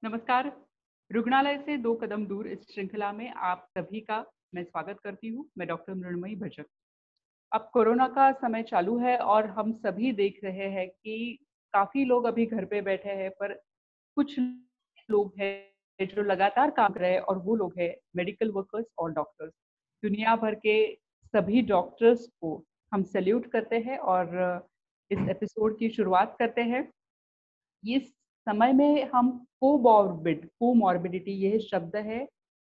नमस्कार। रुग्णालय से 2 कदम दूर इस श्रृंखला में आप सभी का मैं स्वागत करती हूँ। मैं डॉक्टर मृण्मयी भजक। अब कोरोना का समय चालू है और हम सभी देख रहे हैं कि काफ़ी लोग अभी घर पे बैठे हैं, पर कुछ लोग हैं जो लगातार काम कर रहे हैं और वो लोग हैं मेडिकल वर्कर्स और डॉक्टर्स। दुनिया भर के सभी डॉक्टर्स को हम सैल्यूट करते हैं और इस एपिसोड की शुरुआत करते हैं। ये समय में हम कोमॉर्बिडिटी ये शब्द है,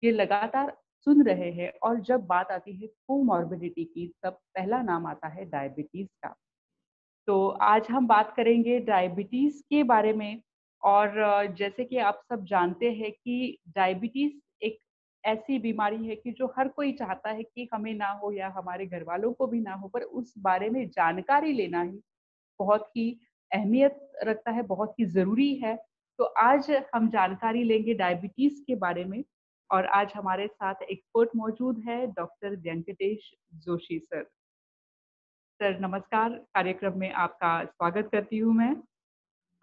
ये लगातार सुन रहे हैं और जब बात आती है कोमॉर्बिडिटी की तब पहला नाम आता है डायबिटीज़ का। तो आज हम बात करेंगे डायबिटीज़ के बारे में और जैसे कि आप सब जानते हैं कि डायबिटीज़ एक ऐसी बीमारी है कि जो हर कोई चाहता है कि हमें ना हो या हमारे घरवालों को भी ना हो, पर उस बारे में जानकारी लेना ही बहुत ही अहमियत रखता है, बहुत ही ज़रूरी है। तो आज हम जानकारी लेंगे डायबिटीज़ के बारे में और आज हमारे साथ एक्सपर्ट मौजूद है doctor Venkatesh Joshi sir. Sir नमस्कार, कार्यक्रम में आपका स्वागत करती हूँ मैं।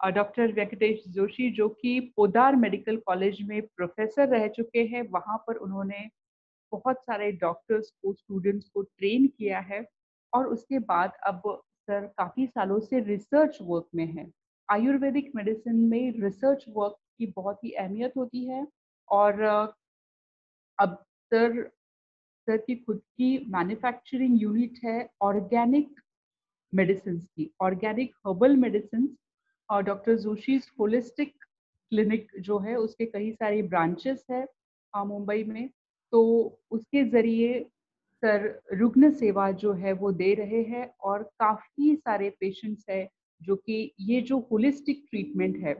डॉक्टर वेंकटेश जोशी जो कि पोद्दार मेडिकल कॉलेज में प्रोफ़ेसर रह चुके हैं, वहाँ पर उन्होंने बहुत सारे डॉक्टर्स को, स्टूडेंट्स को ट्रेन किया है और उसके बाद अब सर काफ़ी सालों से रिसर्च वर्क में हैं। आयुर्वेदिक मेडिसिन में रिसर्च वर्क की बहुत ही अहमियत होती है और अब सर सर की खुद की मैन्युफैक्चरिंग यूनिट है ऑर्गेनिक मेडिसिन्स की, ऑर्गेनिक हर्बल मेडिसिन्स और डॉक्टर जोशीज़ होलिस्टिक क्लिनिक जो है उसके कई सारी ब्रांचेस है मुंबई में। तो उसके ज़रिए सर रुग्ण सेवा जो है वो दे रहे हैं और काफ़ी सारे पेशेंट्स हैं जो कि ये जो होलिस्टिक ट्रीटमेंट है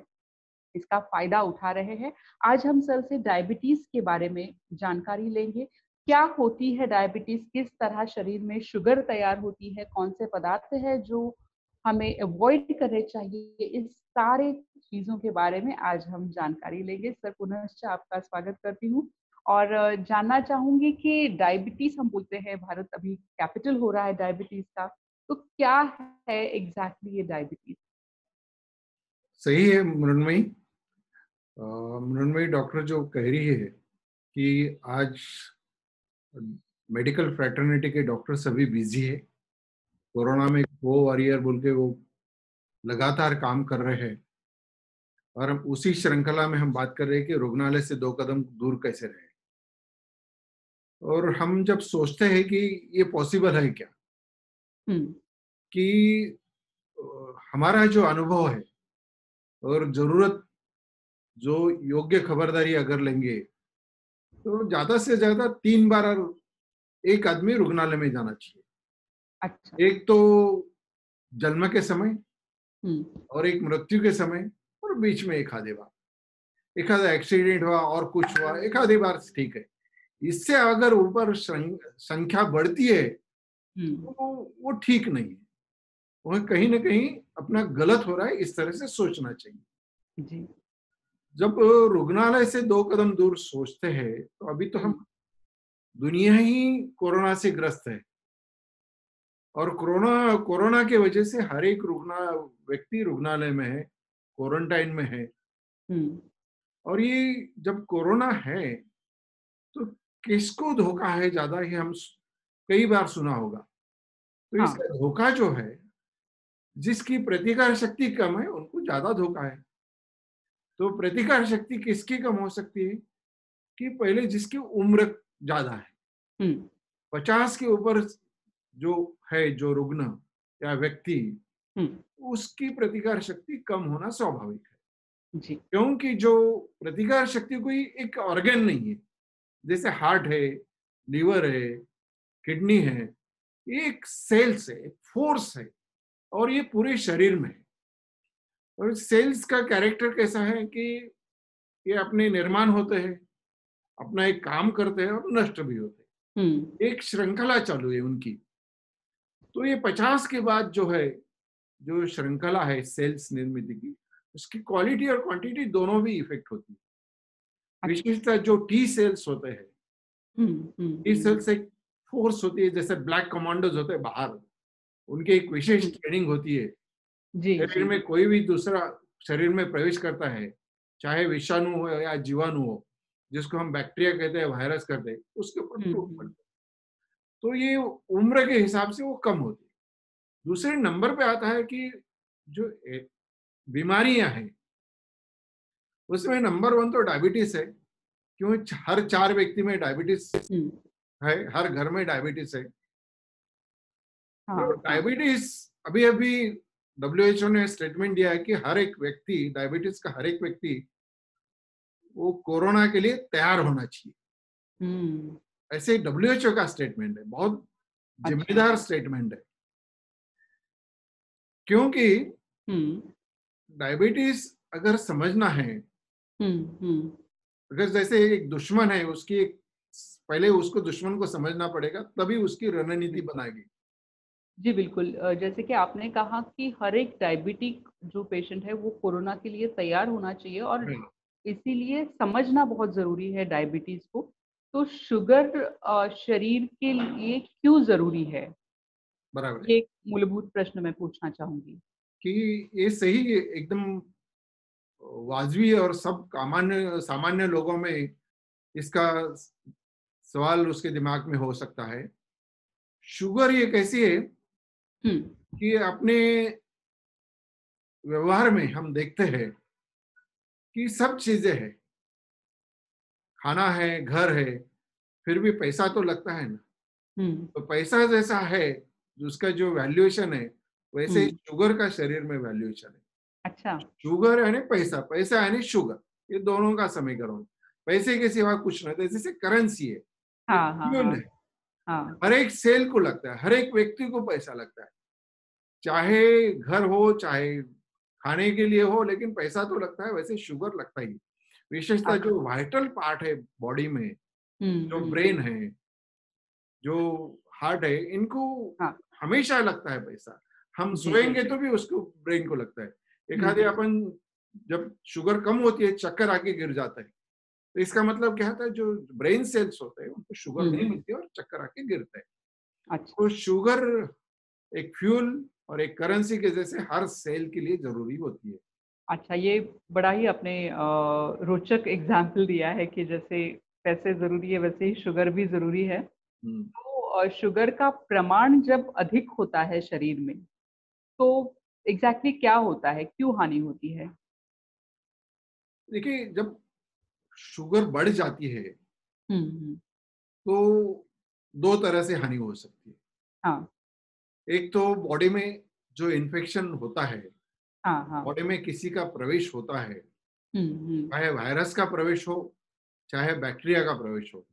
इसका फ़ायदा उठा रहे हैं। आज हम सर से डायबिटीज़ के बारे में जानकारी लेंगे। क्या होती है डायबिटीज़? किस तरह शरीर में शुगर तैयार होती है? कौन से पदार्थ हैं जो हमें अवॉइड करने चाहिए? इस सारे चीज़ों के बारे में आज हम जानकारी लेंगे। सर पुनश्च आपका स्वागत करती हूँ और जानना चाहूँगी कि डायबिटीज़ हम बोलते हैं भारत अभी कैपिटल हो रहा है डायबिटीज़ का, तो क्या है एग्ज़ैक्टली ये डायबिटीज़? सही है मृण्मयी। मृण्मयी डॉक्टर जो कह रही है कि आज मेडिकल फ्रेटर्निटी के डॉक्टर सभी बिजी है। कोरोना में वो वॉरियर बोल के वो लगातार काम कर रहे हैं और हम उसी श्रृंखला में हम बात कर रहे हैं कि रुग्णालय से 2 कदम दूर कैसे रहे। और हम जब सोचते हैं कि ये पॉसिबल है क्या, हुँ, कि हमारा जो अनुभव है और जरूरत जो योग्य खबरदारी अगर लेंगे तो ज्यादा से ज्यादा 3 बार एक आदमी रुग्णालय में जाना चाहिए। अच्छा। एक तो जन्म के समय हुँ, और एक मृत्यु के समय और बीच में एक आधे बार एक आधा एक्सीडेंट हुआ और कुछ हुआ एक आधी बार ठीक है। इससे अगर ऊपर संख्या बढ़ती है हुँ, तो वो ठीक नहीं है। वह कहीं ना कहीं अपना गलत हो रहा है, इस तरह से सोचना चाहिए। जी। जब रुग्णालय से 2 कदम दूर सोचते हैं तो अभी तो हुँ, हम दुनिया ही कोरोना से ग्रस्त है और कोरोना कोरोना की वजह से हर एक व्यक्ति रुग्णालय में है, क्वारंटाइन में है। हुँ, और ये जब कोरोना है तो किसको धोखा है ज्यादा, ही हम कई बार सुना होगा। तो हाँ, इसका धोखा जो है, जिसकी प्रतिकार शक्ति कम है उनको ज्यादा धोखा है। तो प्रतिकार शक्ति किसकी कम हो सकती है कि पहले जिसकी उम्र ज्यादा है, हुँ, 50 के ऊपर जो है, जो रुग्ण या व्यक्ति, हुँ, उसकी प्रतिकार शक्ति कम होना स्वाभाविक है। जी, क्योंकि जो प्रतिकार शक्ति कोई एक ऑर्गन नहीं है, जैसे हार्ट है, लीवर है, किडनी है, ये एक सेल्स है, फोर्स है और ये पूरे शरीर में है। और सेल्स का कैरेक्टर कैसा है कि ये अपने निर्माण होते हैं, अपना एक काम करते हैं और नष्ट भी होते हुँ, हैं, एक श्रृंखला चालू है उनकी। तो ये 50 के बाद जो है, जो श्रृंखला है सेल्स निर्मित की, उसकी क्वालिटी और क्वांटिटी दोनों भी इफेक्ट होती है। अच्छा, विशेषतः जो टी सेल्स होते हैं, हुँ, हुँ, टी हुँ, सेल्स एक फोर्स होती है, जैसे ब्लैक कमांडोज होते हैं बाहर, उनकी एक विशेष हुँ, ट्रेनिंग होती है। जी, शरीर जी, में कोई भी दूसरा शरीर में प्रवेश करता है चाहे विषाणु हो या जीवाणु हो, जिसको हम बैक्टीरिया कहते हैं, वायरस कहते हैं, उसके ऊपर फूट हम्म। पड़ता है। तो ये उम्र के हिसाब से वो कम होती है। दूसरे नंबर पे आता है कि जो बीमारियां हैं, उसमें नंबर वन तो डायबिटीज है। क्यों? हर 4 व्यक्ति में डायबिटीज हम्म। है, हर घर में डायबिटीज है। तो हाँ हाँ। डायबिटीज, अभी अभी WHO ने स्टेटमेंट दिया है कि हर एक व्यक्ति, डायबिटीज का हर एक व्यक्ति वो कोरोना के लिए तैयार होना चाहिए। हम्म। ऐसे WHO का स्टेटमेंट है, बहुत अच्छा। जिम्मेदार स्टेटमेंट है। क्योंकि हम्म। डायबिटीज अगर समझना है, हम्म। अगर जैसे एक दुश्मन है, उसकी एक, पहले उसको दुश्मन को समझना पड़ेगा, तभी उसकी रणनीति जी बनाएगी। जी बिल्कुल। जैसे कि आपने कहा कि हर एक डायबिटिक जो पेशेंट है वो कोरोना के लिए तैयार होना चाहिए, और राइट, इसीलिए समझना बहुत ज़रूरी है डायबिटीज़ को। तो शुगर शरीर के लिए क्यों ज़रूरी है? बराबर है ये एक मूलभूत प्रश्न मैं पूछना चाहूँगी। कि ये सही है, एकदम वाजबी है, और सब सामान्य सामान्य लोगों में इसका सवाल उसके दिमाग में हो सकता है। शुगर ये कैसी है हुँ, कि अपने व्यवहार में हम देखते हैं कि सब चीजें हैं, खाना है, घर है, फिर भी पैसा तो लगता है ना। हुँ, तो पैसा जैसा है, उसका जो वैल्यूएशन है, वैसे ही हुँ। शुगर का शरीर में वैल्यूएशन है। अच्छा। शुगर यानी पैसा, पैसा यानी शुगर, ये दोनों का समीकरण। पैसे के सिवा कुछ नहीं, तो जैसे करेंसी है, एक हाँ, हाँ, फ्यूल हाँ, है। हाँ। हर एक सेल को लगता है, हर एक व्यक्ति को पैसा लगता है, चाहे घर हो, चाहे खाने के लिए हो, लेकिन पैसा तो लगता है, वैसे शुगर लगता ही है। विशेषतः जो अच्छा। वाइटल पार्ट है बॉडी में, हुँ, जो हुँ। ब्रेन है, जो हार्ट है, इनको हाँ। हमेशा लगता है पैसा। हम जी, जी। सोएंगे तो भी उसको, ब्रेन को लगता है। एक हुँ, आधे अपन, जब शुगर कम होती है, चक्कर आके गिर जाता है, तो इसका मतलब क्या होता है, जो ब्रेन सेल्स होते हैं उनको शुगर नहीं हुँ। मिलती और चक्कर आके गिरते हैं। अच्छा। तो शुगर एक फ्यूल और एक करेंसी के जैसे हर सेल के लिए जरूरी होती है। अच्छा, ये बड़ा ही आपने रोचक एग्ज़ाम्पल दिया है कि जैसे पैसे ज़रूरी है, वैसे ही शुगर भी ज़रूरी है। हम्म। तो शुगर का प्रमाण जब अधिक होता है शरीर में, तो एग्ज़ैक्टली क्या होता है? क्यों हानि होती है? देखिए, जब शुगर बढ़ जाती है, हुँ, हुँ। तो दो तरह से हानि हो सकती है। हाँ, एक तो बॉडी में जो इन्फेक्शन होता है, हाँ, हाँ। बॉडी में किसी का प्रवेश होता है, हुँ, हुँ। चाहे वायरस का प्रवेश हो, चाहे बैक्टीरिया का प्रवेश हो,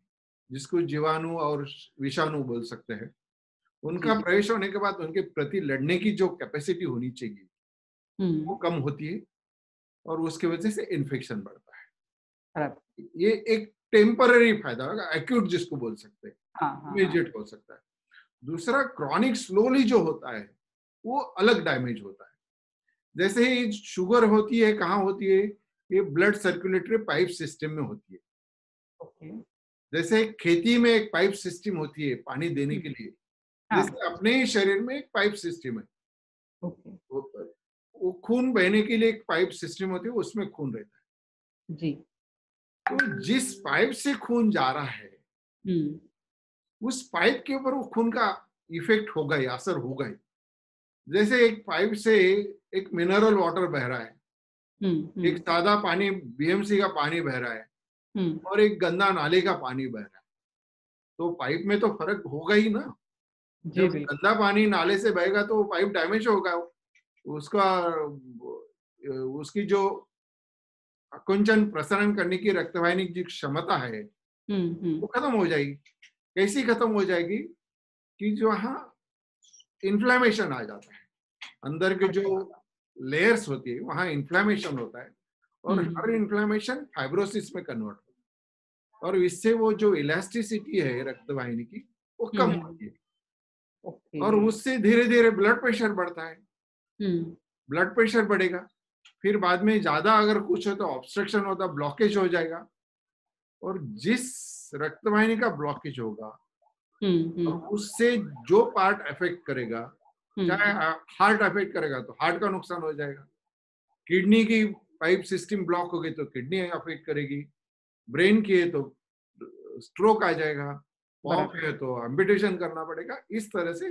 जिसको जीवाणु और विषाणु बोल सकते हैं। जी, उनका जी। प्रवेश होने के बाद उनके प्रति लड़ने की जो कैपेसिटी होनी चाहिए, वो हुँ, कम होती है, और उसकी वजह से इन्फेक्शन बढ़ता बराबर। है। ये एक टेम्पररी फायदा होगा, एक्यूट जिसको बोल सकते हैं, हाँ, हाँ, हाँ। इमीडिएट हो सकता है। दूसरा, क्रॉनिक स्लोली जो होता है, वो अलग डैमेज होता है। जैसे ही शुगर होती है, कहाँ होती है? ये ब्लड सर्कुलेटरी पाइप सिस्टम में होती है। ओके। जैसे खेती में एक पाइप सिस्टम होती है पानी देने हुँ, के लिए, हाँ, जैसे अपने ही शरीर में एक पाइप सिस्टम है। ओके। वो वो खून बहने के लिए एक पाइप सिस्टम होती है, उसमें खून रहता जी। है। तो जिस पाइप से खून जा रहा है, हुँ, उस पाइप के ऊपर वो खून का इफेक्ट होगा ही, असर होगा ही। जैसे एक पाइप से एक मिनरल वाटर बह रहा है, हुँ, एक हुँ, सादा पानी, बीएमसी का पानी बह रहा है, हुँ। और एक गंदा नाले का पानी बह रहा है, तो पाइप में तो फर्क होगा ही ना। जी, जब बिल्कुल। गंदा पानी नाले से बहेगा तो वो पाइप डैमेज होगा। उसका उसकी जो आकुंचन प्रसारण करने की रक्तवाहिनी की क्षमता है, हुँ, वो हुँ। खत्म हो जाएगी। कैसी खत्म हो जाएगी? कि जो वहाँ इन्फ्लेमेशन आ जाता है, अंदर के जो अच्छा। लेयर्स होती है वहाँ इन्फ्लेमेशन होता है, और हुँ, हर इन्फ्लेमेशन फाइब्रोसिस में कन्वर्ट होता है, और इससे वो जो इलास्टिसिटी है रक्तवाहिनी की, वो कम हुँ। होती है, ओके। और उससे धीरे धीरे ब्लड प्रेशर बढ़ता है। हुँ, ब्लड प्रेशर बढ़ेगा, फिर बाद में ज्यादा अगर कुछ हो तो ऑब्स्ट्रक्शन होता, ब्लॉकेज हो जाएगा। और जिस रक्तवाहिनी का ब्लॉकेज होगा, हुँ, और हुँ, उससे जो पार्ट अफेक्ट करेगा, हुँ। चाहे हार्ट अफेक्ट करेगा तो हार्ट का नुकसान हो जाएगा, किडनी की पाइप सिस्टम ब्लॉक हो गई तो किडनी अफेक्ट करेगी, ब्रेन की है तो स्ट्रोक आ जाएगा, पाँव बराबर। में है तो एम्पुटेशन करना पड़ेगा। इस तरह से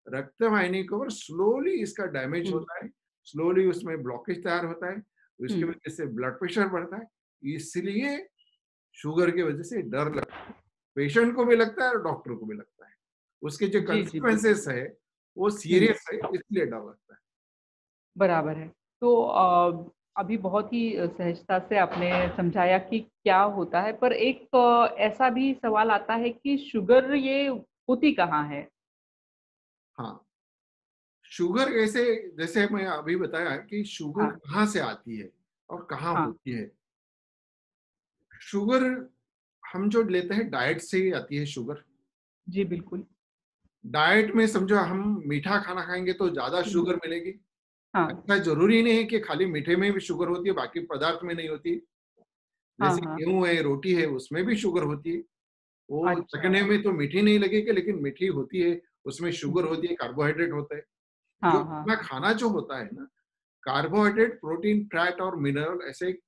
रक्त वाहिनी को स्लोली इसका डैमेज हुँ, होता है, स्लोली उसमें ब्लॉकेज तैयार होता है, हुँ। उसकी वजह से ब्लड प्रेशर बढ़ता है। इसलिए शुगर की वजह से डर लगता है, पेशेंट को भी लगता है और डॉक्टर को भी लगता है। उसके जो जी, जी, बिल्कुल। कंसिक्वेंसेस है वो हुँ, सीरियस है, इसलिए डर लगता है। बराबर है। तो अभी बहुत ही सहजता से आपने समझाया कि क्या होता है, पर एक ऐसा भी सवाल आता है कि शुगर ये होती कहाँ है? हाँ, शुगर ऐसे, जैसे मैं अभी बताया कि शुगर हाँ, कहाँ से आती है और कहाँ हाँ। होती है। शुगर हम जो लेते हैं डाइट से ही आती है शुगर। जी, बिल्कुल। डाइट में समझो हम मीठा खाना खाएंगे तो ज्यादा हुँ, शुगर मिलेगी। हाँ। ऐसा जरूरी नहीं है कि खाली मीठे में भी शुगर होती है, बाकी पदार्थ में नहीं होती। हाँ, जैसे हाँ। गेहूं है, रोटी है, उसमें भी शुगर होती है। वो अच्छा। चखने में तो मीठी नहीं लगेगी, लेकिन मीठी होती है, उसमें शुगर जी। होती है, कार्बोहाइड्रेट होता है। जो हाँ, हाँ, अपना हाँ। खाना जो होता है ना, कार्बोहाइड्रेट, प्रोटीन, फैट और मिनरल, ऐसे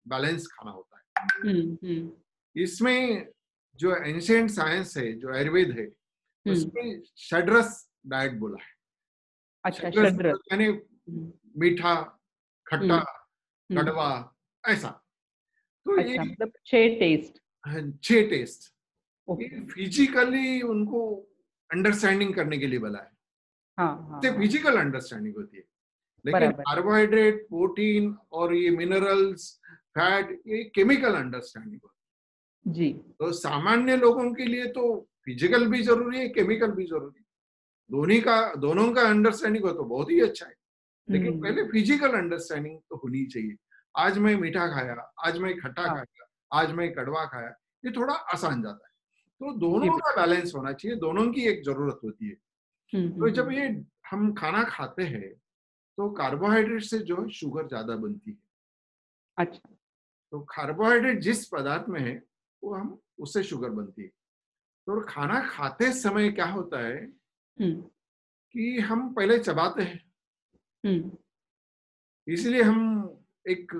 बैलेंस खाना होता है। हुँ, हुँ, इसमें जो एंशिएंट साइंस है, जो आयुर्वेद है, हुँ। उसमें षड्रस डाइट बोला है। अच्छा, षड्रस षड्रस। मतलब यानी हुँ, मीठा, खट्टा, हुँ, हुँ। कड़वा, ऐसा। तो ये अच्छा, मतलब 6 टेस्ट। 6 टेस्ट, ये ओके। फिजिकली उनको अंडरस्टैंडिंग करने के लिए बोला है। हाँ, हाँ, इससे हाँ। फिजिकल अंडरस्टैंडिंग होती है। लेकिन बराबर है। कार्बोहाइड्रेट, प्रोटीन और ये मिनरल्स, फैट, ये केमिकल अंडरस्टैंडिंग होती जी। है। तो सामान्य लोगों के लिए तो फिजिकल भी जरूरी है, केमिकल भी जरूरी है। दोनों का अंडरस्टैंडिंग हो तो बहुत ही अच्छा है। लेकिन हुँ। पहले फिजिकल अंडरस्टैंडिंग तो होनी चाहिए। आज मैं मीठा खाया, आज मैं खट्टा हाँ। खाया, आज मैं कड़वा खाया, ये थोड़ा आसान जाता है। तो जी, दोनों का बिल्कुल। बैलेंस होना चाहिए, दोनों की एक जरूरत होती है। हुँ, तो हुँ, जब हुँ। ये हम खाना खाते हैं तो कार्बोहाइड्रेट से जो है शुगर ज्यादा बनती है। अच्छा। तो कार्बोहाइड्रेट जिस पदार्थ में है वो हम उससे शुगर बनती है। तो खाना खाते समय क्या होता है हुँ, कि हम पहले चबाते हैं, हुँ। इसलिए हम एक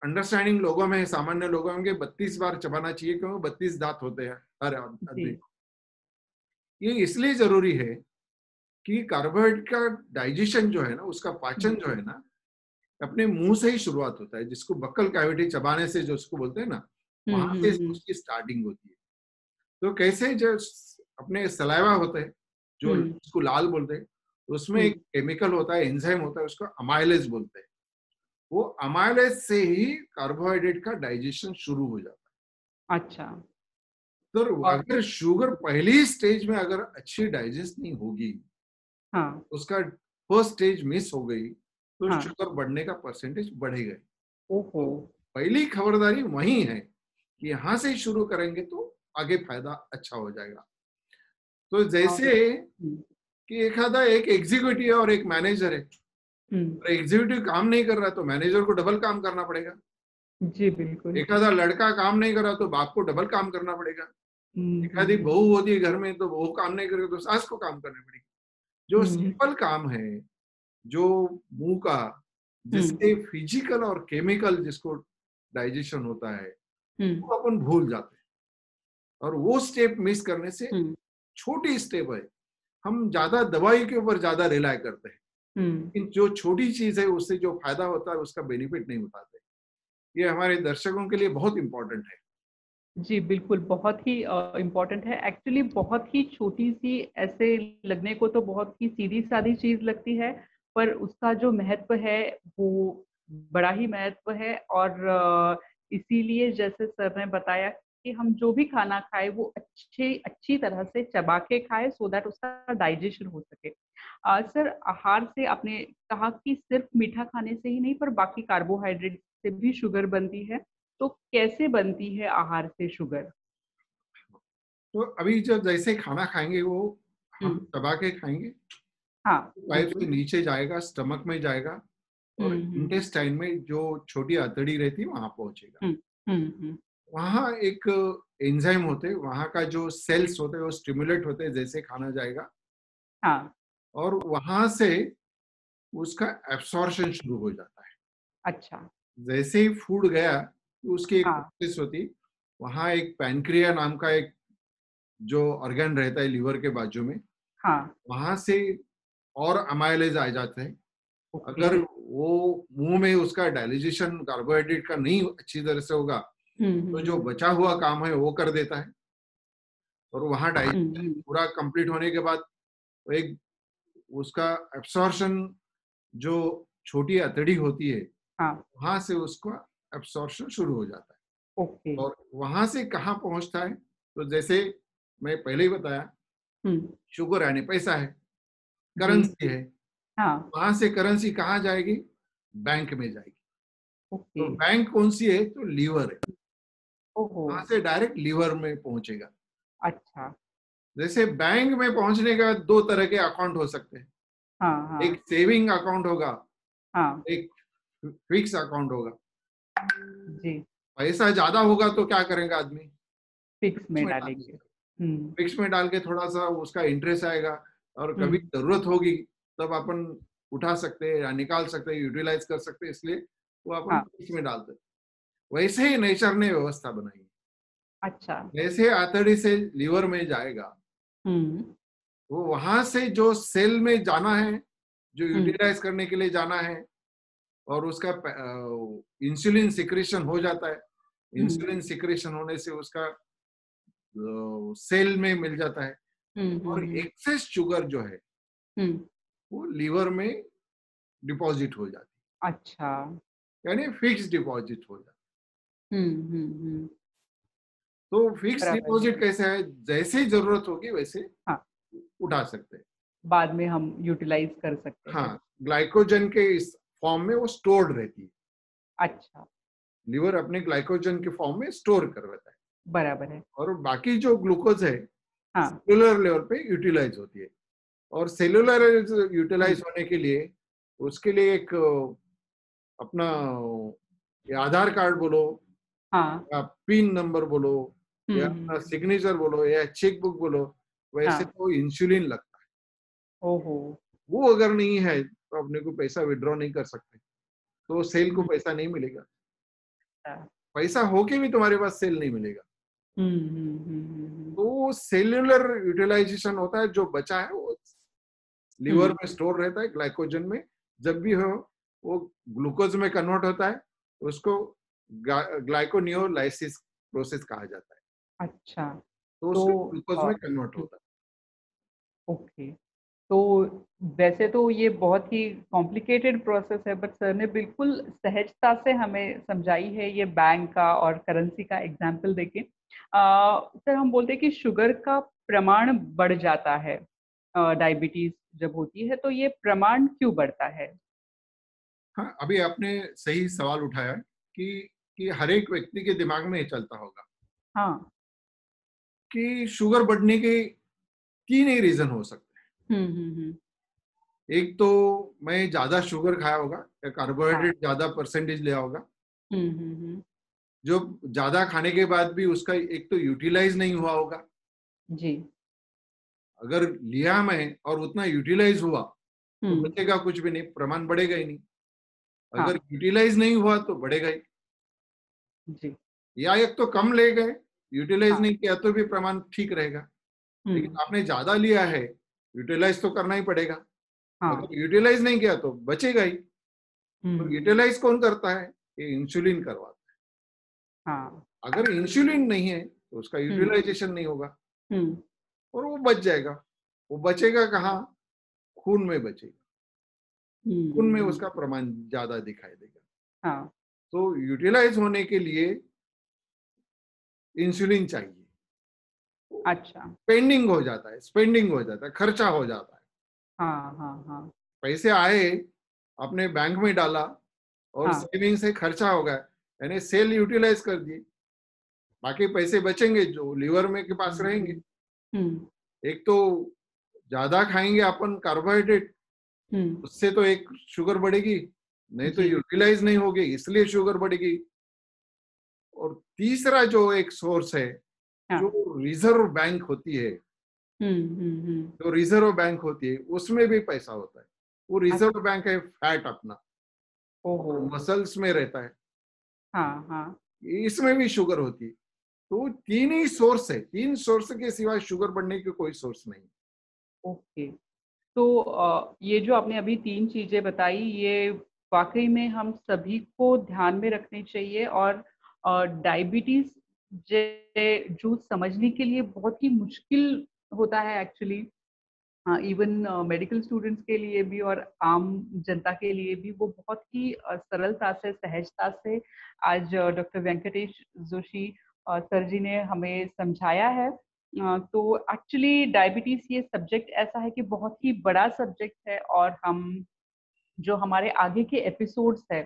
अंडरस्टैंडिंग लोगों में, सामान्य लोगों में 32 बार चबाना चाहिए, क्योंकि 32 दांत होते हैं हर जी। आदमी को। ये इसलिए जरूरी है कि कार्बोहाइड्रेट का डाइजेशन जो है ना, उसका हुँ, पाचन जो है ना, अपने मुंह से ही शुरुआत होता है, जिसको बक्कल कैविटी चबाने से जो उसको बोलते हैं ना, हुँ, वहां हुँ, से हुँ। उसकी स्टार्टिंग होती है। तो कैसे जो अपने सलाइवा होते हैं, जो हुँ, उसको लाल बोलते हैं, उसमें हुँ। एक केमिकल होता है, एंजाइम होता है, उसको अमाइलेज बोलते हैं। वो अमाइलेज से ही कार्बोहाइड्रेट का डाइजेशन शुरू हो जाता अच्छा। है। तो और अगर शुगर पहली स्टेज में अगर अच्छी डाइजेस्ट नहीं होगी, हाँ, उसका फर्स्ट स्टेज मिस हो गई, तो हाँ। शुगर बढ़ने का परसेंटेज बढ़ेगा। ओहो! तो पहली खबरदारी वही है कि यहाँ से शुरू करेंगे तो आगे फायदा अच्छा हो जाएगा। तो और जैसे हुँ, कि एक एग्जीक्यूटिव है और एक मैनेजर है। हुँ। एग्जीक्यूटिव काम नहीं कर रहा तो मैनेजर को डबल काम करना पड़ेगा। जी, बिल्कुल। एक आधा लड़का काम नहीं कर रहा तो बाप को डबल काम करना पड़ेगा। हुँ, एक हुँ, आधी हुँ। बहू होती है घर में तो बहू काम नहीं करेगी तो सास को काम करनी पड़ेगी। जो हुँ, सिंपल काम है, जो मुंह का, हुँ, जिससे फिजिकल और केमिकल जिसको डाइजेशन होता है, हुँ, वो अपन भूल जाते हैं। और वो स्टेप मिस करने से, हुँ, छोटी स्टेप है, हम ज्यादा दवाई के ऊपर ज्यादा रिलाय करते हैं, हुँ। लेकिन जो छोटी चीज है उससे जो फायदा होता है उसका बेनिफिट नहीं उठाते। ये हमारे दर्शकों के लिए बहुत इंपॉर्टेंट है। जी, बिल्कुल, बहुत ही इम्पोर्टेंट है। एक्चुअली बहुत ही छोटी-सी ऐसे लगने को तो बहुत ही सीधी-सादी चीज़ लगती है, पर उसका जो महत्व है, वो बड़ा ही महत्व है और इसीलिए जैसे सर ने बताया कि हम जो भी खाना खाएँ, वो अच्छी तरह से चबा के खाएँ सो दैट उसका डाइजेशन हो सके। सर आहार से आपने कहा कि सिर्फ़ मीठा खाने से ही नहीं, पर बाकी कार्बोहाइड्रेट से भी शुगर बनती है। तो कैसे बनती है आहार से शुगर? तो अभी जो जैसे खाना खाएंगे वो हुँ। हम चबा के खाएंगे, हाँ, पाइप से बिल्कुल। नीचे जाएगा, स्टमक में जाएगा हुँ, और हुँ। इंटेस्टाइन में जो छोटी आंतड़ी रहती है वहां पहुंचेगा। हुँ, हुँ, हुँ। वहां एक एंजाइम होते हैं, वहां का जो सेल्स होते हैं वो स्टिमुलेट होते हैं जैसे खाना जाएगा, हाँ, और वहां से उसका एब्सॉर्प्शन शुरू हो जाता है। अच्छा। जैसे ही फूड गया तो उसकी एक हाँ, प्रोसेस होती, वहाँ एक पैनक्रिया नाम का एक जो ऑर्गन रहता है लीवर के बाजू में, हाँ, वहां से और अमाइलेज आ जाते हैं। ओके। अगर वो मुंह में उसका डाइजेशन कार्बोहाइड्रेट का नहीं अच्छी तरह से होगा हुँ, तो हुँ, जो हुँ। बचा हुआ काम है वो कर देता है, और वहाँ हुँ, डाइजेशन हुँ। पूरा कंप्लीट होने के बाद एक उसका एब्सॉर्प्शन, जो छोटी अतड़ी होती है, हाँ, वहां से उसका एब्सॉर्प्शन शुरू हो जाता ओके। है। और वहां से कहाँ पहुंचता है, तो जैसे मैं पहले ही बताया, हुँ, शुगर यानी पैसा है, जी, करेंसी है, हाँ, वहां से करेंसी कहाँ जाएगी, बैंक में जाएगी। ओके। तो बैंक कौन सी है, तो लीवर है, ओहो! वहां से डायरेक्ट लीवर में पहुंचेगा। अच्छा। जैसे बैंक में पहुंचने का दो तरह के अकाउंट हो सकते हैं, हाँ, हाँ, एक सेविंग अकाउंट होगा, हाँ, एक फिक्स अकाउंट होगा। जी, पैसा ज्यादा होगा तो क्या करेंगे आदमी, फिक्स फिक्स में में डाल डालेंगे। देगा, हुँ, फिक्स में डाल के थोड़ा सा उसका इंटरेस्ट आएगा, और हुँ, कभी जरूरत होगी तब अपन उठा सकते हैं या निकाल सकते हैं, यूटिलाइज कर सकते हैं, इसलिए वो अपन हाँ, फिक्स में डालते हैं। वैसे ही नेचर ने व्यवस्था बनाई है। अच्छा। जैसे आतड़ी से लीवर में जाएगा, हुँ, वो वहां से जो सेल में जाना है, जो हुँ, यूटिलाइज करने के लिए जाना है, और उसका इंसुलिन सिक्रेशन हो जाता है। हुँ, इंसुलिन सिक्रेशन होने से उसका सेल में मिल जाता है, हुँ, हुँ, और हुँ, एक्सेस शुगर जो है हुँ, वो लीवर में डिपॉजिट हो जाती अच्छा। है, यानी फिक्स डिपॉजिट हो जाती हुँ, हुँ, हुँ, है। तो फिक्स बराबर है। डिपॉजिट कैसे है, जैसे ही जरूरत होगी वैसे हाँ, उठा सकते हैं। बाद में हम यूटिलाइज़ कर सकते हैं। हाँ, ग्लाइकोजन के इस फॉर्म में वो स्टोर्ड रहती है, अच्छा, लीवर अपने ग्लाइकोजन के फॉर्म में स्टोर कर लेता है, बराबर है। और बाकी जो ग्लूकोज है हाँ, सेलुलर लेवल पे यूटिलाइज होती है। और सेलुलर हुँ, यूटिलाइज होने के लिए उसके लिए एक अपना ये आधार कार्ड बोलो, हाँ, या पिन नंबर बोलो, हुँ, या हुँ, अपना हुँ, सिग्नेचर बोलो, या चेक बुक बोलो, वैसे हाँ, तो इंसुलिन लगता है। ओहो! वो अगर नहीं है तो अपने को पैसा विड्रॉ नहीं कर सकते, तो सेल को हुँ, पैसा नहीं मिलेगा। अच्छा। पैसा होके भी तुम्हारे पास सेल नहीं मिलेगा। हुँ, हुँ, हुँ, हुँ, हुँ, तो सेल्युलर यूटिलाइजेशन होता है, जो बचा है वो लीवर हुँ, में स्टोर रहता है ग्लाइकोजन में। जब भी हो वो ग्लूकोज में कन्वर्ट होता है, उसको ग्लाइकोनियोलाइसिस प्रोसेस कहा जाता है, अच्छा। तो तो उसको ग्लूकोज अ, में कन्वर्ट हुँ, होता है। ओके। तो वैसे तो ये बहुत ही कॉम्प्लिकेटेड प्रोसेस है, बट सर ने बिल्कुल सहजता से हमें समझाई है ये बैंक का और करेंसी का एग्जाम्पल देके। सर हम बोलते हैं कि शुगर का प्रमाण बढ़ जाता है डायबिटीज जब होती है, तो ये प्रमाण क्यों बढ़ता है? हाँ, अभी आपने सही सवाल उठाया है कि हर एक व्यक्ति के दिमाग में ये चलता होगा हाँ। कि शुगर बढ़ने के तीन ही रीजन हो सकते हुँ, हुँ, हुँ। हैं। एक तो मैं ज्यादा शुगर खाया होगा, या हाँ। कार्बोहाइड्रेट ज्यादा परसेंटेज लिया होगा, हुँ, हुँ, हुँ। जो ज्यादा खाने के बाद भी उसका एक तो यूटिलाइज नहीं हुआ होगा। जी। अगर लिया मैं और उतना यूटिलाइज हुआ तो हुँ। बचेगा कुछ भी नहीं, प्रमाण बढ़ेगा ही नहीं। अगर हाँ। यूटिलाइज नहीं हुआ तो बढ़ेगा ही। जी। या एक तो कम ले गए, यूटिलाइज हाँ। नहीं किया तो भी प्रमाण ठीक रहेगा। हुँ। लेकिन आपने ज्यादा लिया है, यूटिलाइज तो करना ही पड़ेगा। हाँ। अगर यूटिलाइज नहीं किया तो बचेगा ही। तो हुँ। यूटिलाइज कौन करता है, ये इंसुलिन करवाता हाँ। है। अगर इंसुलिन नहीं है तो उसका हुँ, यूटिलाइजेशन नहीं होगा, हुँ, और वो बच जाएगा। वो बचेगा कहाँ, खून में बचेगा। हुँ, खून में हुँ। उसका प्रमाण ज्यादा दिखाई देगा। हाँ। तो यूटिलाइज होने के लिए इंसुलिन चाहिए। अच्छा। पेंडिंग हो जाता है, स्पेंडिंग हो जाता है, खर्चा हो जाता है। हाँ, हाँ, हाँ। पैसे आए, अपने बैंक में डाला, और हाँ। सेविंग से खर्चा हो गया, यानी सेल यूटिलाइज कर दिए। बाकी पैसे बचेंगे जो लीवर में के पास हुँ, रहेंगे। हुँ, हुँ, एक तो ज्यादा खाएंगे अपन कार्बोहाइड्रेट, हुँ। उससे तो एक शुगर बढ़ेगी, नहीं तो जी। यूटिलाइज नहीं होगी इसलिए शुगर बढ़ेगी। और तीसरा जो एक सोर्स है, हाँ। जो रिजर्व बैंक होती है, हुँ, हुँ, हुँ। जो रिजर्व बैंक होती है उसमें भी पैसा होता है। वो अच्छ रिजर्व बैंक है फैट अपना, ओहो! और मसल्स में रहता है। हाँ, हाँ। इसमें भी शुगर होती है। तो 3 ही सोर्स है, 3 सोर्स के सिवाय शुगर बढ़ने के कोई सोर्स नहीं। ओके। तो ये जो आपने अभी 3 चीज़ें बताई, ये वाक़ई में हम सभी को ध्यान में रखनी चाहिए और डायबिटीज़ जो समझने के लिए बहुत ही मुश्किल होता है एक्चुअली। हाँ, इवन मेडिकल स्टूडेंट्स के लिए भी और आम जनता के लिए भी वो बहुत ही सरलता से, सहजता से आज डॉक्टर वेंकटेश जोशी सर जी ने हमें समझाया है। तो एक्चुअली डायबिटीज़ ये सब्जेक्ट ऐसा है कि बहुत ही बड़ा सब्जेक्ट है और हम जो हमारे आगे के एपिसोड्स हैं,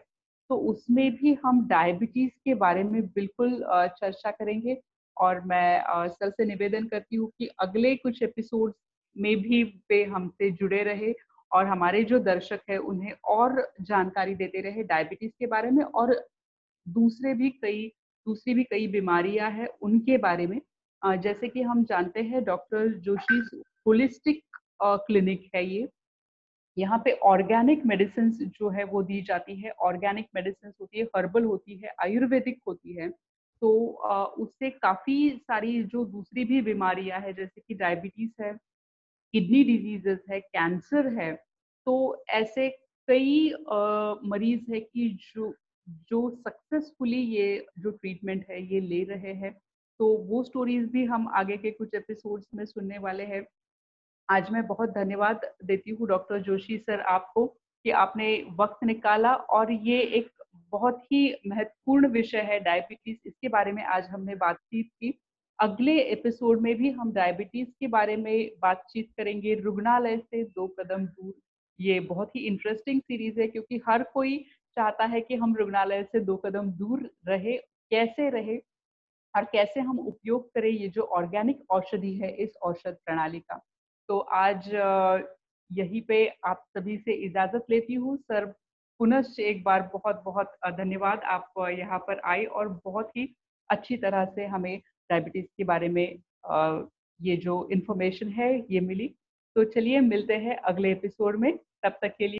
तो उसमें भी हम डायबिटीज़ के बारे में बिल्कुल चर्चा करेंगे और मैं सर से निवेदन करती हूँ कि अगले कुछ एपिसोड्स में भी वे हमसे जुड़े रहे और हमारे जो दर्शक हैं, उन्हें और जानकारी देते रहे डायबिटीज़ के बारे में और दूसरे भी कई दूसरी भी कई बीमारियाँ हैं, उनके बारे में। जैसे कि हम जानते हैं डॉक्टर जोशीज़ होलिस्टिक क्लिनिक है ये। यहाँ पे ऑर्गेनिक मेडिसिन्स जो है वो दी जाती है। ऑर्गेनिक मेडिसिन्स होती है, हर्बल होती है, आयुर्वेदिक होती है। तो उससे काफ़ी सारी जो दूसरी भी बीमारियाँ हैं जैसे कि डायबिटीज़ है, किडनी डिजीज़ेज़ है, कैंसर है, तो ऐसे कई मरीज़ हैं कि जो जो सक्सेसफुली ये जो ट्रीटमेंट है ये ले रहे हैं। तो वो स्टोरीज़ भी हम आगे के कुछ एपिसोड्स में सुनने वाले हैं। आज मैं बहुत धन्यवाद देती हूँ डॉक्टर जोशी सर आपको कि आपने वक़्त निकाला और ये एक बहुत ही महत्वपूर्ण विषय है डायबिटीज़, इसके बारे में आज हमने बातचीत की। अगले एपिसोड में भी हम डायबिटीज़ के बारे में बातचीत करेंगे, रुग्णालय से 2 कदम दूर। ये बहुत ही इंटरेस्टिंग सीरीज़ है क्योंकि हर कोई चाहता है कि हम रुग्णालय से 2 कदम दूर रहें, कैसे रहें और कैसे हम उपयोग करें ये जो ऑर्गेनिक औषधि है इस औषध प्रणाली का। तो आज यहीं पे आप सभी से इजाज़त लेती हूँ। सर पुनश्च एक बार बहुत-बहुत धन्यवाद आप यहाँ पर आए और बहुत ही अच्छी तरह से हमें डायबिटीज़ के बारे में ये जो इन्फॉर्मेशन है ये मिली। तो चलिए मिलते हैं अगले एपिसोड में, तब तक के लिए